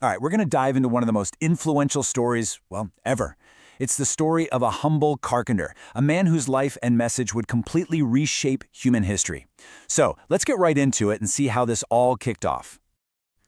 All right, we're going to dive into one of the most influential stories, well, ever. It's the story of a humble carpenter, a man whose life and message would completely reshape human history. So let's get right into it and see how this all kicked off.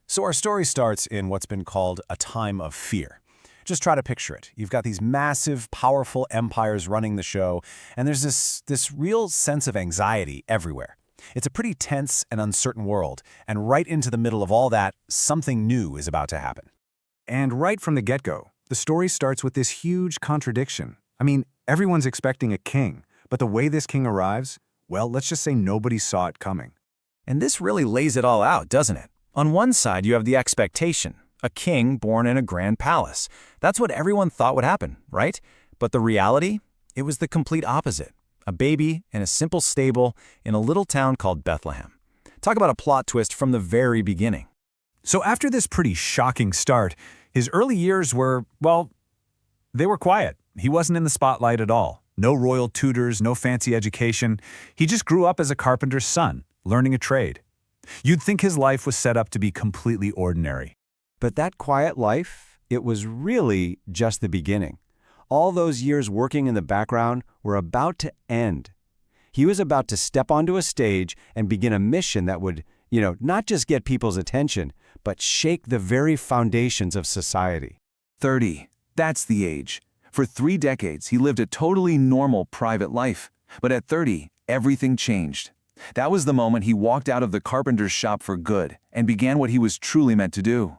So our story starts in what's been called a time of fear. Just try to picture it. You've got these massive, powerful empires running the show, and there's this real sense of anxiety everywhere. It's a pretty tense and uncertain world, and right into the middle of all that, something new is about to happen. And right from the get-go, the story starts with this huge contradiction. I mean, everyone's expecting a king, but the way this king arrives, well, let's just say nobody saw it coming. And this really lays it all out, doesn't it? On one side, you have the expectation, a king born in a grand palace. That's what everyone thought would happen, right? But the reality? It was the complete opposite. A baby in a simple stable in a little town called Bethlehem. Talk about a plot twist from the very beginning. So after this pretty shocking start, his early years were, well, they were quiet. He wasn't in the spotlight at all. No royal tutors, no fancy education. He just grew up as a carpenter's son, learning a trade. You'd think his life was set up to be completely ordinary. But that quiet life, it was really just the beginning. All those years working in the background were about to end. He was about to step onto a stage and begin a mission that would, not just get people's attention, but shake the very foundations of society. 30. That's the age. For 3 decades, he lived a totally normal private life. But at 30, everything changed. That was the moment he walked out of the carpenter's shop for good and began what he was truly meant to do.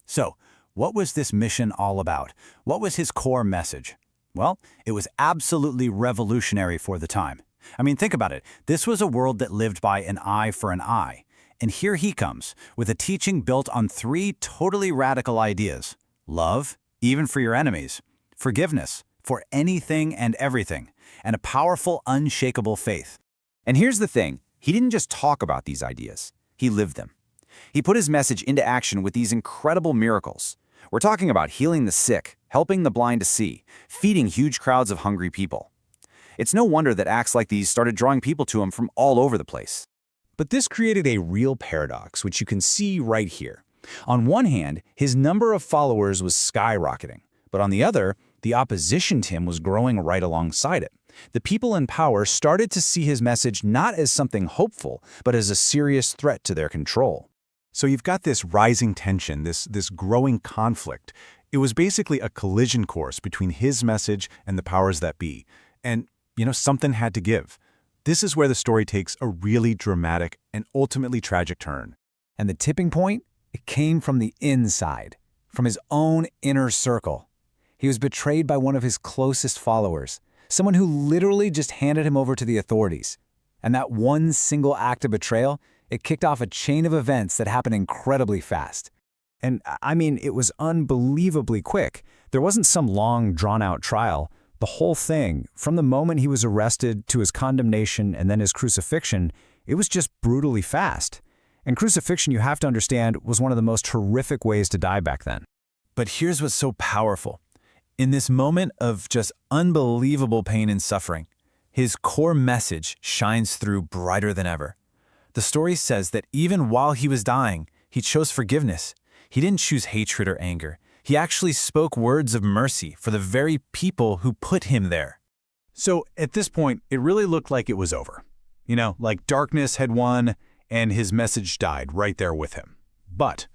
So, what was this mission all about? What was his core message? Well, it was absolutely revolutionary for the time. I mean, think about it. This was a world that lived by an eye for an eye. And here he comes, with a teaching built on 3 totally radical ideas. Love, even for your enemies. Forgiveness, for anything and everything. And a powerful, unshakable faith. And here's the thing, he didn't just talk about these ideas, he lived them. He put his message into action with these incredible miracles. We're talking about healing the sick, helping the blind to see, feeding huge crowds of hungry people. It's no wonder that acts like these started drawing people to him from all over the place. But this created a real paradox, which you can see right here. On one hand, his number of followers was skyrocketing, but on the other, the opposition to him was growing right alongside it. The people in power started to see his message not as something hopeful, but as a serious threat to their control. So you've got this rising tension, this growing conflict. It was basically a collision course between his message and the powers that be. And, something had to give. This is where the story takes a really dramatic and ultimately tragic turn. And the tipping point? It came from the inside, from his own inner circle. He was betrayed by one of his closest followers, someone who literally just handed him over to the authorities. And that one single act of betrayal, it kicked off a chain of events that happened incredibly fast. And I mean, it was unbelievably quick. There wasn't some long, drawn-out trial. The whole thing, from the moment he was arrested to his condemnation and then his crucifixion, it was just brutally fast. And crucifixion, you have to understand, was one of the most horrific ways to die back then. But here's what's so powerful. In this moment of just unbelievable pain and suffering, his core message shines through brighter than ever. The story says that even while he was dying, he chose forgiveness. He didn't choose hatred or anger. He actually spoke words of mercy for the very people who put him there. So at this point, it really looked like it was over. Like darkness had won and his message died right there with him. But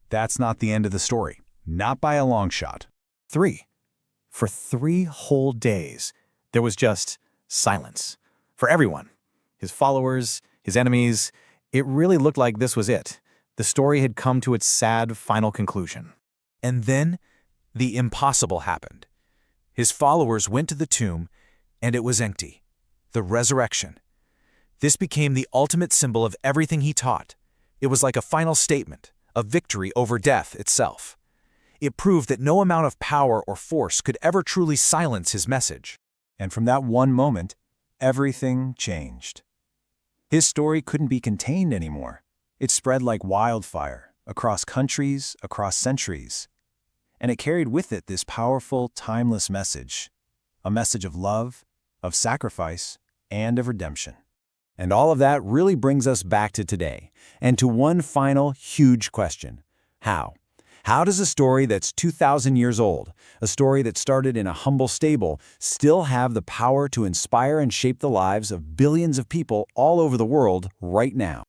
that's not the end of the story. Not by a long shot. 3. For 3 whole days, there was just silence. For everyone. His followers, his enemies. It really looked like this was it. The story had come to its sad final conclusion. And then, the impossible happened. His followers went to the tomb, and it was empty. The resurrection. This became the ultimate symbol of everything he taught. It was like a final statement, a victory over death itself. It proved that no amount of power or force could ever truly silence his message. And from that one moment, everything changed. His story couldn't be contained anymore. It spread like wildfire, across countries, across centuries. And it carried with it this powerful, timeless message, a message of love, of sacrifice, and of redemption. And all of that really brings us back to today, and to one final huge question. How? How does a story that's 2,000 years old, a story that started in a humble stable, still have the power to inspire and shape the lives of billions of people all over the world right now?